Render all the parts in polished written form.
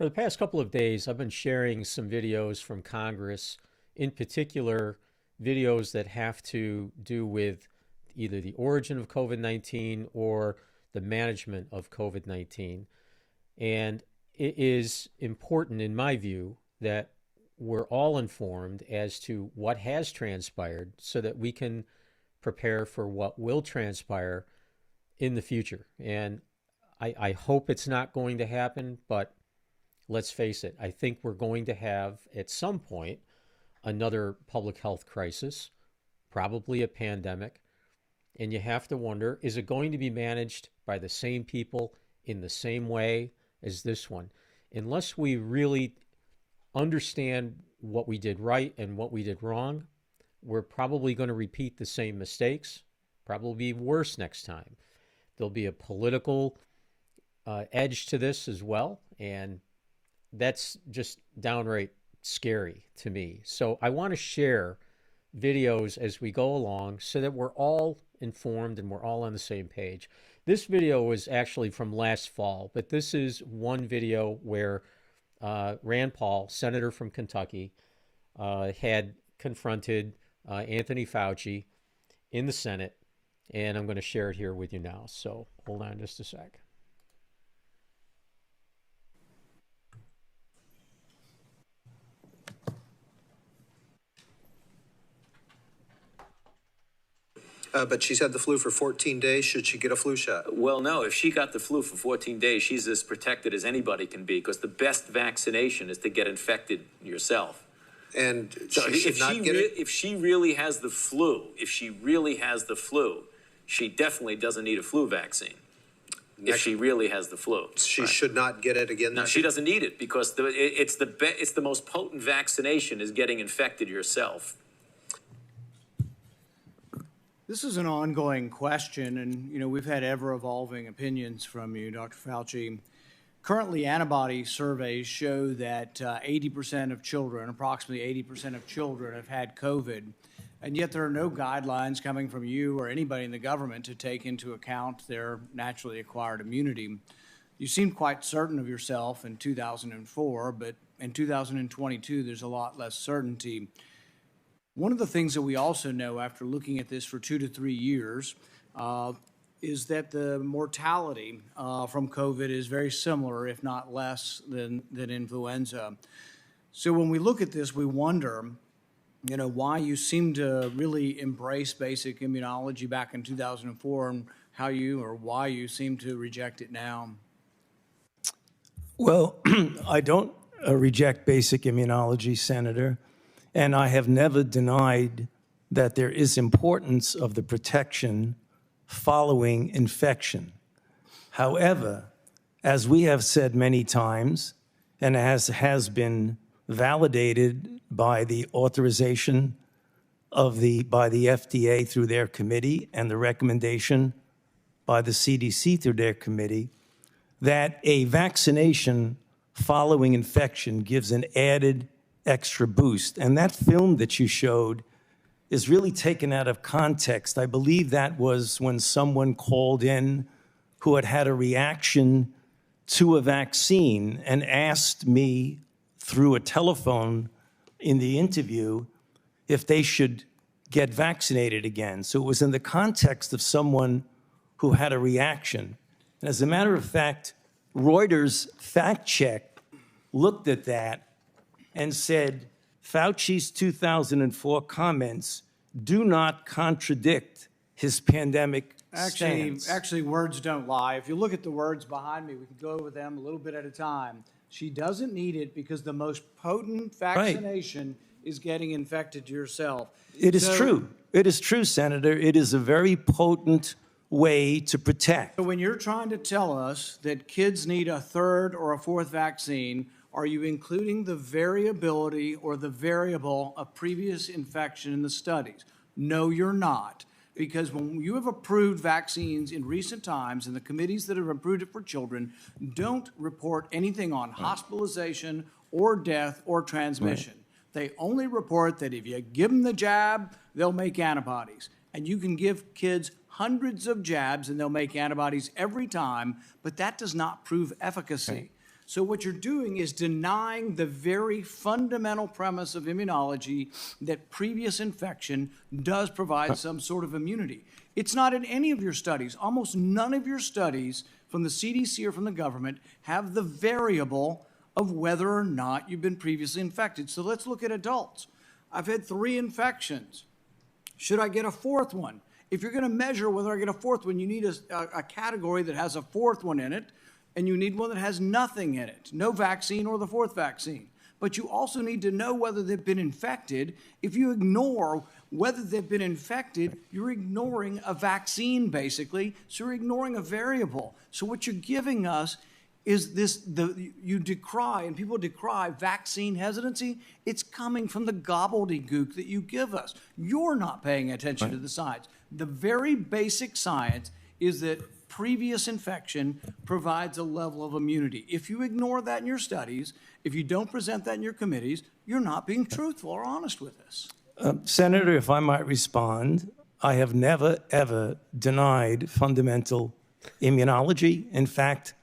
For the past couple of days, I've been sharing some videos from Congress, in particular, videos that have to do with either the origin of COVID 19 or the management of COVID 19. And it is important, in my view, that we're all informed as to what has transpired so that we can prepare for what will transpire in the future. And I hope it's not going to happen, but let's face it, I think we're going to have at some point another public health crisis, probably a pandemic. And you have to wonder, is it going to be managed by the same people in the same way as this one? Unless we really understand what we did right and what we did wrong, we're probably going to repeat the same mistakes, probably be worse next time. There'll be a political edge to this as well. And that's just downright scary to me. So I want to share videos as we go along so that we're all informed and we're all on the same page. This video was actually from last fall, but this is one video where Rand Paul, senator from Kentucky, had confronted Anthony Fauci in the Senate, and I'm going to share it here with you now. So hold on just a sec. But she's had the flu for 14 days. Should she get a flu shot? Well, no. If she got the flu for 14 days, she's as protected as anybody can be, because the best vaccination is to get infected yourself. And So she should not get it? if she really has the flu, she definitely doesn't need a flu vaccine. If she really has the flu, She should not get it again? no, she doesn't need it, because it's the most potent vaccination is getting infected yourself. This is an ongoing question, and we've had ever-evolving opinions from you, Dr. Fauci. Currently, antibody surveys show that 80% of children, approximately 80% of children, have had COVID, and yet there are no guidelines coming from you or anybody in the government to take into account their naturally acquired immunity. You seemed quite certain of yourself in 2004, but in 2022, there's a lot less certainty. One of the things that we also know after looking at this for 2 to 3 years is that the mortality from COVID is very similar, if not less, than influenza. So when we look at this, we wonder, why you seem to really embrace basic immunology back in 2004 and why you seem to reject it now. Well, I don't reject basic immunology, Senator. And I have never denied that there is importance of the protection following infection. However, as we have said many times, and as has been validated by the authorization by the FDA through their committee and the recommendation by the CDC through their committee, that a vaccination following infection gives an added extra boost. And that film that you showed is really taken out of context. I believe that was when someone called in who had had a reaction to a vaccine and asked me through a telephone in the interview if they should get vaccinated again. So it was in the context of someone who had a reaction. And as a matter of fact, Reuters fact check looked at that and said, Fauci's 2004 comments do not contradict his pandemic stance. Actually, words don't lie. If you look at the words behind me, we can go over them a little bit at a time. She doesn't need it because the most potent vaccination is getting infected yourself. It is true. It is true, Senator. It is a very potent way to protect. So when you're trying to tell us that kids need a third or a fourth vaccine, are you including the variability or the variable of previous infection in the studies? No, you're not. Because when you have approved vaccines in recent times, and the committees that have approved it for children don't report anything on hospitalization or death or transmission. They only report that if you give them the jab, they'll make antibodies. And you can give kids hundreds of jabs and they'll make antibodies every time, but that does not prove efficacy. So what you're doing is denying the very fundamental premise of immunology, that previous infection does provide some sort of immunity. It's not in any of your studies. Almost none of your studies from the CDC or from the government have the variable of whether or not you've been previously infected. So let's look at adults. I've had 3 infections. Should I get a 4th one? If you're going to measure whether I get a 4th one, you need a category that has a 4th one in it, and you need one that has nothing in it, no vaccine or the 4th vaccine. But you also need to know whether they've been infected. If you ignore whether they've been infected, you're ignoring a vaccine, basically. So you're ignoring a variable. So what you're giving us is this, you decry, and people decry vaccine hesitancy. It's coming from the gobbledygook that you give us. You're not paying attention to the science. The very basic science is that previous infection provides a level of immunity. If you ignore that in your studies, if you don't present that in your committees, you're not being truthful or honest with us. Senator, if I might respond, I have never, ever denied fundamental immunology. In fact,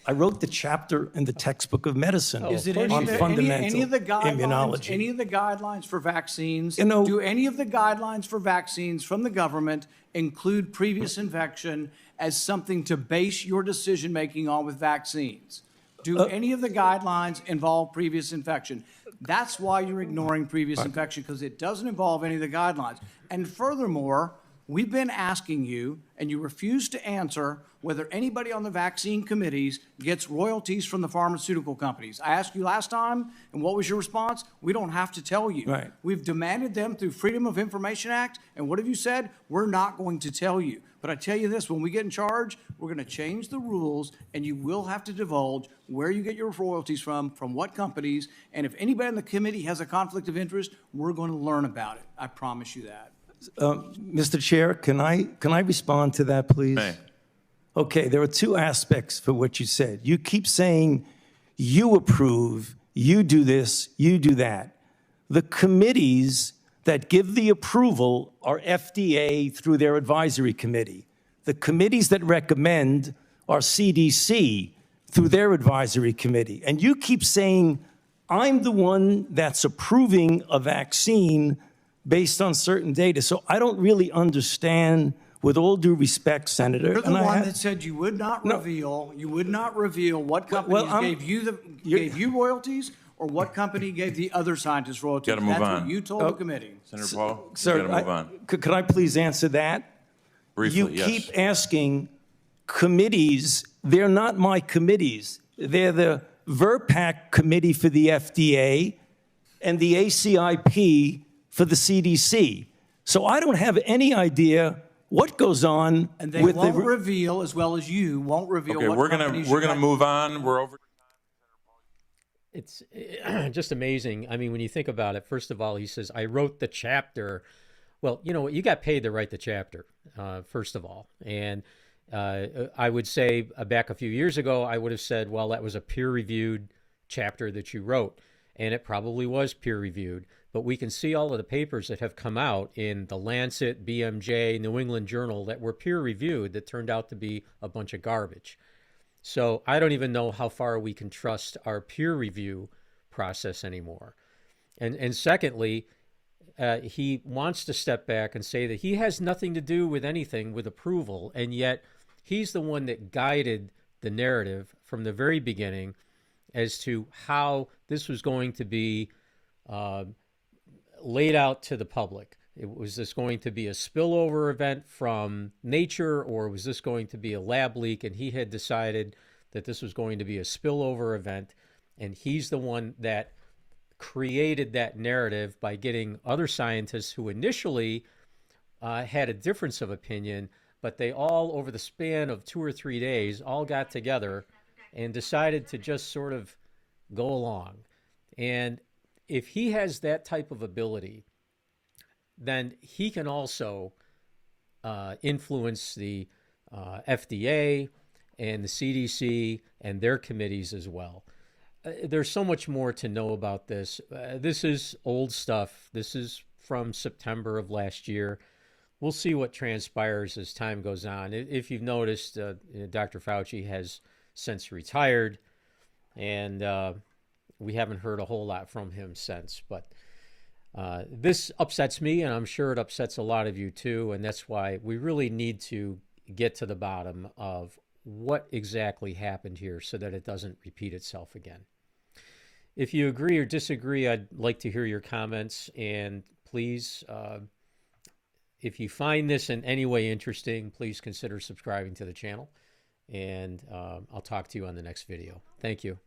I wrote the chapter in the textbook of medicine Is it on fundamental any of the guidelines, immunology. any of the guidelines for vaccines, You know, do any of the guidelines for vaccines from the government include previous infection as something to base your decision-making on with vaccines? Do any of the guidelines involve previous infection? That's why you're ignoring previous infection, because it doesn't involve any of the guidelines. And furthermore, we've been asking you, and you refuse to answer, whether anybody on the vaccine committees gets royalties from the pharmaceutical companies. I asked you last time, and what was your response? We don't have to tell you. Right. We've demanded them through Freedom of Information Act, and what have you said? We're not going to tell you. But I tell you this, when we get in charge, we're going to change the rules, and you will have to divulge where you get your royalties from what companies, and if anybody on the committee has a conflict of interest, we're going to learn about it. I promise you that. Mr. Chair, can I respond to that, please? May. Okay, there are 2 aspects for what you said. You keep saying you approve, you do this, you do that. The committees that give the approval are FDA through their advisory committee. The committees that recommend are CDC through their advisory committee. And you keep saying, I'm the one that's approving a vaccine based on certain data. So I don't really understand, with all due respect, Senator. You're the one that said you would not reveal what companies gave you royalties, or what company gave the other scientists royalties. Gotta move That's on. what you told the committee. Senator Paul, Sir, you gotta move on. Could I please answer that? Briefly, You yes. keep asking committees. They're not my committees. They're the VRPAC committee for the FDA and the ACIP for the CDC. So I don't have any idea what goes on And they with won't the... reveal, as well as you won't reveal Okay, what we're companies gonna you got. move on. We're over. It's just amazing. I mean, when you think about it, first of all, he says, I wrote the chapter. Well, you know what? You got paid to write the chapter, first of all. And I would say back a few years ago, I would have said, well, that was a peer-reviewed chapter that you wrote. And it probably was peer-reviewed. But we can see all of the papers that have come out in the Lancet, BMJ, New England Journal that were peer-reviewed that turned out to be a bunch of garbage. So I don't even know how far we can trust our peer review process anymore. And secondly, he wants to step back and say that he has nothing to do with anything with approval, and yet he's the one that guided the narrative from the very beginning as to how this was going to be laid out to the public. Was this going to be a spillover event from nature, or was this going to be a lab leak? And he had decided that this was going to be a spillover event. And he's the one that created that narrative by getting other scientists who initially had a difference of opinion, but they all, over the span of 2 or 3 days, all got together and decided to just sort of go along. And if he has that type of ability, then he can also influence the FDA and the CDC and their committees as well. There's so much more to know about this. This is old stuff. This is from September of last year. We'll see what transpires as time goes on. If you've noticed, Dr. Fauci has since retired, and we haven't heard a whole lot from him since. But this upsets me, and I'm sure it upsets a lot of you too, and that's why we really need to get to the bottom of what exactly happened here so that it doesn't repeat itself again. If you agree or disagree, I'd like to hear your comments, and please, if you find this in any way interesting, please consider subscribing to the channel, and I'll talk to you on the next video. Thank you.